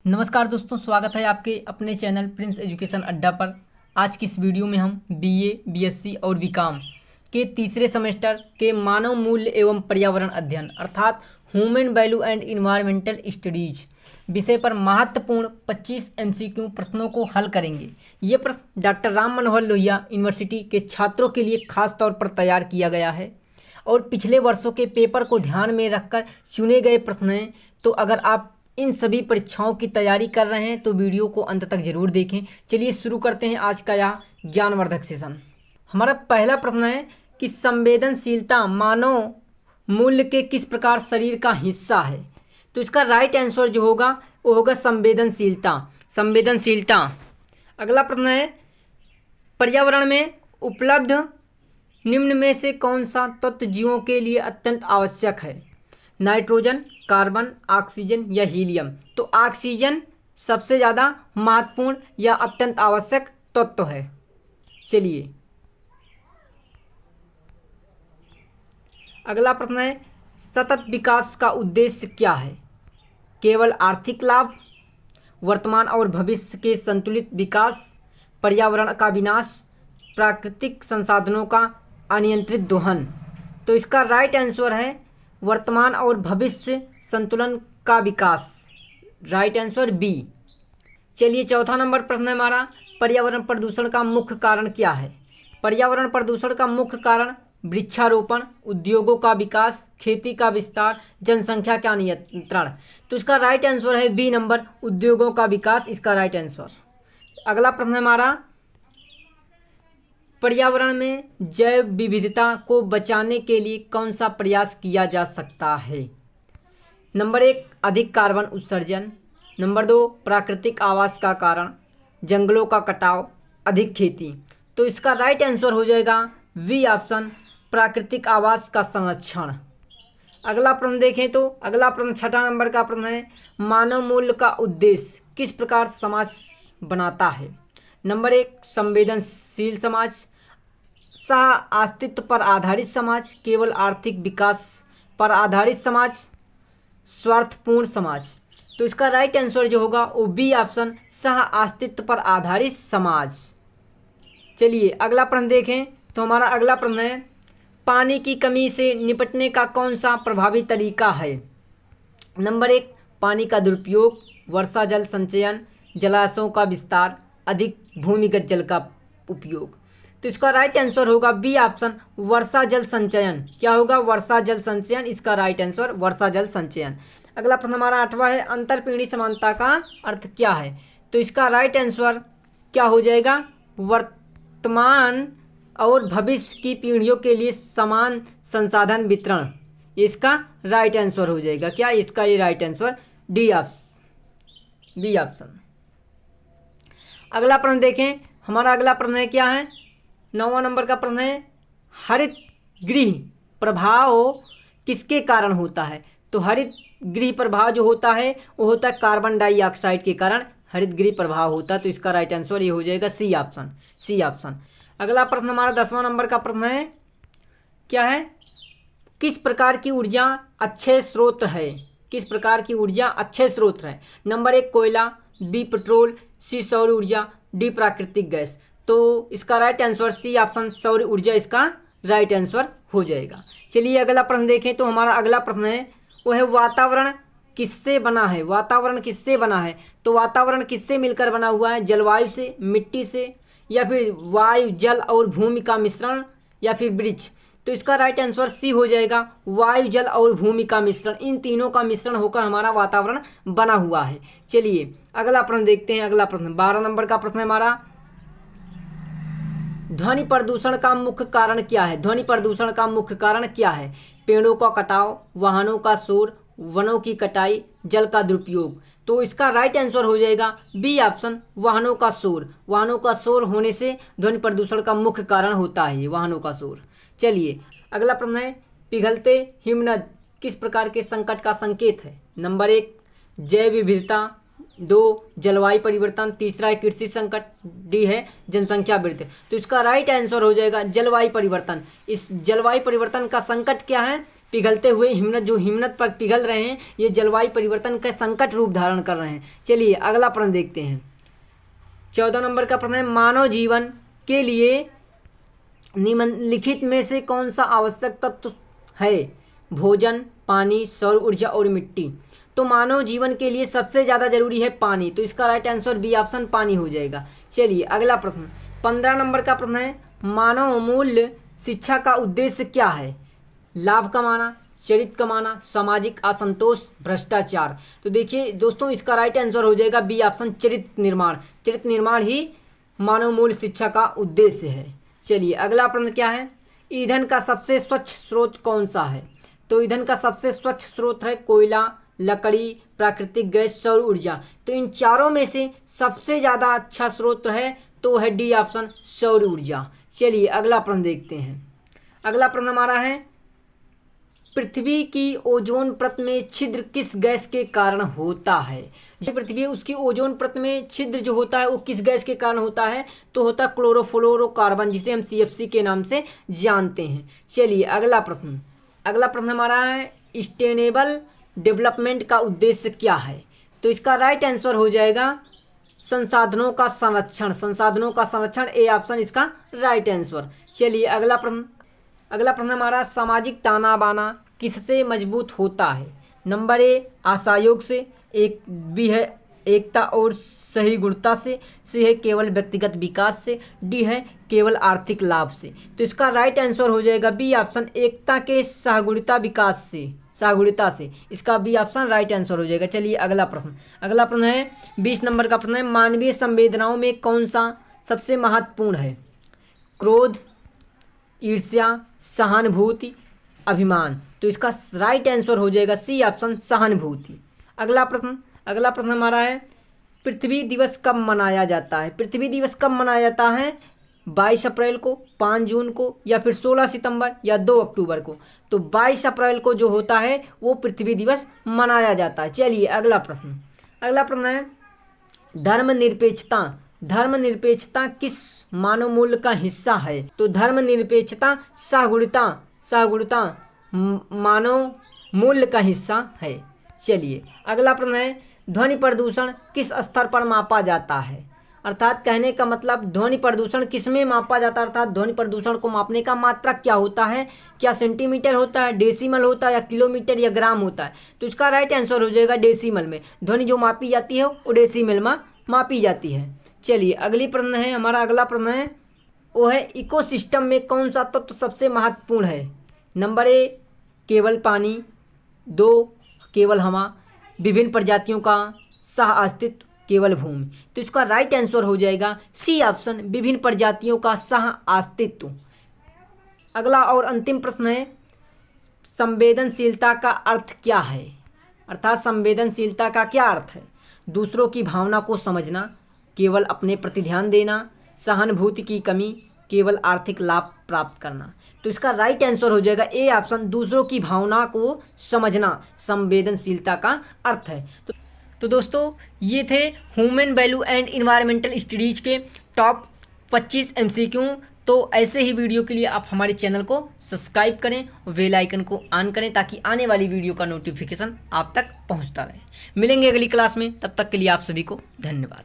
नमस्कार दोस्तों, स्वागत है आपके अपने चैनल प्रिंस एजुकेशन अड्डा पर। आज की इस वीडियो में हम बीए, बीएससी और बीकॉम के तीसरे सेमेस्टर के मानव मूल्य एवं पर्यावरण अध्ययन अर्थात human value and environmental studies विषय पर महत्वपूर्ण 25 एमसीक्यू प्रश्नों को हल करेंगे। ये प्रश्न डॉक्टर राम मनोहर लोहिया यूनिवर्सिटी के छात्रों के लिए खास तौर पर तैयार किया गया है और पिछले वर्षों के पेपर को ध्यान में रखकर चुने गए प्रश्न हैं। तो अगर आप इन सभी परीक्षाओं की तैयारी कर रहे हैं तो वीडियो को अंत तक जरूर देखें। चलिए शुरू करते हैं आज का यह ज्ञानवर्धक सेशन। हमारा पहला प्रश्न है कि संवेदनशीलता मानव मूल्य के किस प्रकार शरीर का हिस्सा है। तो इसका राइट आंसर जो होगा वो होगा संवेदनशीलता। संवेदनशीलता। अगला प्रश्न है पर्यावरण में उपलब्ध निम्न में से कौन सा तत्व जीवों के लिए अत्यंत आवश्यक है। नाइट्रोजन, कार्बन, ऑक्सीजन या हीलियम। तो ऑक्सीजन सबसे ज़्यादा महत्वपूर्ण या अत्यंत आवश्यक तत्व है। चलिए अगला प्रश्न है सतत विकास का उद्देश्य क्या है। केवल आर्थिक लाभ, वर्तमान और भविष्य के संतुलित विकास, पर्यावरण का विनाश, प्राकृतिक संसाधनों का अनियंत्रित दोहन। तो इसका राइट आंसर है वर्तमान और भविष्य संतुलन का विकास। Right answer B. चलिए चौथा नंबर प्रश्न है हमारा पर्यावरण प्रदूषण का मुख्य कारण क्या है। पर्यावरण प्रदूषण का मुख्य कारण वृक्षारोपण, उद्योगों का विकास, खेती का विस्तार, जनसंख्या का नियंत्रण। तो इसका राइट आंसर है बी नंबर, उद्योगों का विकास इसका राइट आंसर। अगला प्रश्न है हमारा पर्यावरण में जैव विविधता को बचाने के लिए कौन सा प्रयास किया जा सकता है। नंबर 1 अधिक कार्बन उत्सर्जन, नंबर 2 प्राकृतिक आवास का कारण, जंगलों का कटाव, अधिक खेती। तो इसका राइट आंसर हो जाएगा वी ऑप्शन, प्राकृतिक आवास का संरक्षण। अगला प्रश्न देखें तो अगला प्रश्न छठा नंबर का प्रश्न है मानव मूल्य का उद्देश्य किस प्रकार समाज बनाता है। नंबर 1 संवेदनशील समाज, सह अस्तित्व पर आधारित समाज, केवल आर्थिक विकास पर आधारित समाज, स्वार्थपूर्ण समाज। तो इसका राइट आंसर जो होगा वो बी ऑप्शन, सह अस्तित्व पर आधारित समाज। चलिए अगला प्रश्न देखें तो हमारा अगला प्रश्न है पानी की कमी से निपटने का कौन सा प्रभावी तरीका है। नंबर 1 पानी का दुरुपयोग, वर्षा जल संचयन, जलाशयों का विस्तार, अधिक भूमिगत जल का उपयोग। तो इसका राइट आंसर होगा बी ऑप्शन, वर्षा जल संचयन। क्या होगा वर्षा जल संचयन, इसका राइट आंसर वर्षा जल संचयन। अगला प्रश्न हमारा आठवां है अंतरपीढ़ी समानता का अर्थ क्या है। तो इसका राइट आंसर क्या हो जाएगा वर्तमान और भविष्य की पीढ़ियों के लिए समान संसाधन वितरण। इसका राइट आंसर हो जाएगा क्या, इसका ये right answer D option, B option. अगला प्रश्न देखें हमारा अगला प्रश्न है क्या है 9वां नंबर का प्रश्न है हरित गृह प्रभाव किसके कारण होता है। तो हरित गृह प्रभाव जो होता है वो होता है कार्बन डाइऑक्साइड के कारण हरित गृह प्रभाव होता है। तो इसका राइट आंसर ये हो जाएगा सी ऑप्शन, सी ऑप्शन। अगला प्रश्न हमारा 10वां नंबर का प्रश्न है क्या है किस प्रकार की ऊर्जा अच्छे स्रोत है। किस प्रकार की ऊर्जा अच्छे स्रोत है। नंबर 1 कोयला, बी पेट्रोल, सी सौर ऊर्जा, डी प्राकृतिक गैस। तो इसका राइट आंसर सी ऑप्शन सौर ऊर्जा इसका राइट आंसर हो जाएगा। चलिए अगला प्रश्न देखें तो हमारा अगला प्रश्न है वो है वातावरण किससे बना है। वातावरण किससे बना है। तो वातावरण किससे मिलकर बना हुआ है, जलवायु से, मिट्टी से, या फिर वायु, जल और भूमि का मिश्रण, या फिर वृक्ष। तो इसका राइट आंसर सी हो जाएगा वायु, जल और भूमि का मिश्रण। इन तीनों का मिश्रण होकर हमारा वातावरण बना हुआ है। चलिए अगला प्रश्न देखते हैं। अगला प्रश्न 12 नंबर का प्रश्न है हमारा ध्वनि प्रदूषण का मुख्य कारण क्या है। ध्वनि प्रदूषण का मुख्य कारण क्या है। पेड़ों का कटाव, वाहनों का शोर, वनों की कटाई, जल का दुरुपयोग। तो इसका राइट आंसर हो जाएगा बी ऑप्शन वाहनों का शोर। वाहनों का शोर होने से ध्वनि प्रदूषण का मुख्य कारण होता है ये वाहनों का शोर। चलिए अगला प्रश्न है पिघलते हिमनद किस प्रकार के संकट का संकेत है। नंबर 1 जैव विविधता, 2 जलवायु परिवर्तन, तीसरा है कृषि संकट, डी है जनसंख्या वृद्धि। तो इसका राइट आंसर हो जाएगा जलवायु परिवर्तन। इस जलवायु परिवर्तन का संकट क्या है, पिघलते हुए हिमनद पर पिघल रहे हैं, ये जलवायु परिवर्तन का संकट रूप धारण कर रहे हैं। चलिए अगला प्रश्न देखते हैं। 14 नंबर का प्रश्न है, मानव जीवन के लिए निम्नलिखित में से कौन सा आवश्यक तत्व है? भोजन, पानी, सौर ऊर्जा और मिट्टी। तो मानव जीवन के लिए सबसे ज़्यादा जरूरी है पानी, तो इसका राइट आंसर बी ऑप्शन पानी हो जाएगा। चलिए अगला प्रश्न 15 नंबर का प्रश्न है, मानव मूल्य शिक्षा का उद्देश्य क्या है? लाभ कमाना, चरित्र कमाना, सामाजिक असंतोष, भ्रष्टाचार। तो देखिए दोस्तों, इसका राइट आंसर हो जाएगा बी ऑप्शन चरित्र निर्माण। चरित्र निर्माण ही मानव मूल्य शिक्षा का उद्देश्य है। चलिए अगला प्रश्न क्या है, ईंधन का सबसे स्वच्छ स्रोत कौन सा है? तो ईंधन का सबसे स्वच्छ स्रोत है कोयला, लकड़ी, प्राकृतिक गैस, सौर ऊर्जा। तो इन चारों में से सबसे ज़्यादा अच्छा स्रोत है तो है डी ऑप्शन सौर ऊर्जा। चलिए अगला प्रश्न देखते हैं। अगला प्रश्न हमारा है, पृथ्वी की ओजोन परत में छिद्र किस गैस के कारण होता है? जो पृथ्वी उसकी ओजोन परत में छिद्र जो होता है वो किस गैस के कारण होता है? तो होता है क्लोरोफ्लोरोकार्बन, जिसे हम CFC के नाम से जानते हैं। चलिए अगला प्रश्न हमारा है, सस्टेनेबल डेवलपमेंट का उद्देश्य क्या है? तो इसका राइट आंसर हो जाएगा संसाधनों का संरक्षण। ए ऑप्शन इसका राइट आंसर। चलिए अगला प्रश्न हमारा, सामाजिक ताना बाना किससे मजबूत होता है? नंबर ए आशायोग से, एक बी है एकता और सही गुणता से, सी है केवल व्यक्तिगत विकास से, डी है केवल आर्थिक लाभ से। तो इसका राइट आंसर हो जाएगा बी ऑप्शन एकता के सहगुणिता से। इसका बी ऑप्शन राइट आंसर हो जाएगा। चलिए अगला प्रश्न है 20 नंबर का प्रश्न है, मानवीय संवेदनाओं में कौन सा सबसे महत्वपूर्ण है? क्रोध, ईर्ष्या, सहानुभूति, अभिमान। तो इसका राइट आंसर हो जाएगा सी ऑप्शन सहानुभूति। अगला प्रश्न हमारा है, पृथ्वी दिवस कब मनाया जाता है? पृथ्वी दिवस कब मनाया जाता है? 22 अप्रैल को, 5 जून को, या फिर 16 सितंबर या 2 अक्टूबर को। तो 22 अप्रैल को जो होता है वो पृथ्वी दिवस मनाया जाता है। चलिए अगला प्रश्न है, धर्मनिरपेक्षता किस मानव मूल्य का हिस्सा है? तो धर्मनिरपेक्षता सहगुणता मानव मूल्य का हिस्सा है। चलिए अगला प्रश्न है, ध्वनि प्रदूषण किस स्तर पर मापा जाता है? अर्थात कहने का मतलब ध्वनि प्रदूषण किस में मापा जाता है? अर्थात ध्वनि प्रदूषण को मापने का मात्रक क्या होता है? क्या सेंटीमीटर होता है, डेसिमल होता है, या किलोमीटर या ग्राम होता है? तो इसका राइट आंसर हो जाएगा डेसिमल में। ध्वनि जो मापी जाती है वो डेसिमल में मापी जाती है। चलिए अगला प्रश्न है वो है, इकोसिस्टम में कौन सा तत्व सबसे महत्वपूर्ण है? नंबर ए केवल पानी, 2 केवल हवा, विभिन्न प्रजातियों का सह अस्तित्व, केवल भूमि। तो इसका राइट आंसर हो जाएगा सी ऑप्शन विभिन्न प्रजातियों का सह अस्तित्व। अगला और अंतिम प्रश्न है, संवेदनशीलता का अर्थ क्या है? अर्थात संवेदनशीलता का क्या अर्थ है? दूसरों की भावना को समझना, केवल अपने प्रति ध्यान देना, सहानुभूति की कमी, केवल आर्थिक लाभ प्राप्त करना। तो इसका राइट आंसर हो जाएगा ए ऑप्शन दूसरों की भावना को समझना संवेदनशीलता का अर्थ है। तो दोस्तों ये थे human value and environmental studies के टॉप 25 MCQ। तो ऐसे ही वीडियो के लिए आप हमारे चैनल को सब्सक्राइब करें और बेल आइकन को ऑन करें ताकि आने वाली वीडियो का नोटिफिकेशन आप तक पहुंचता रहे। मिलेंगे अगली क्लास में, तब तक के लिए आप सभी को धन्यवाद।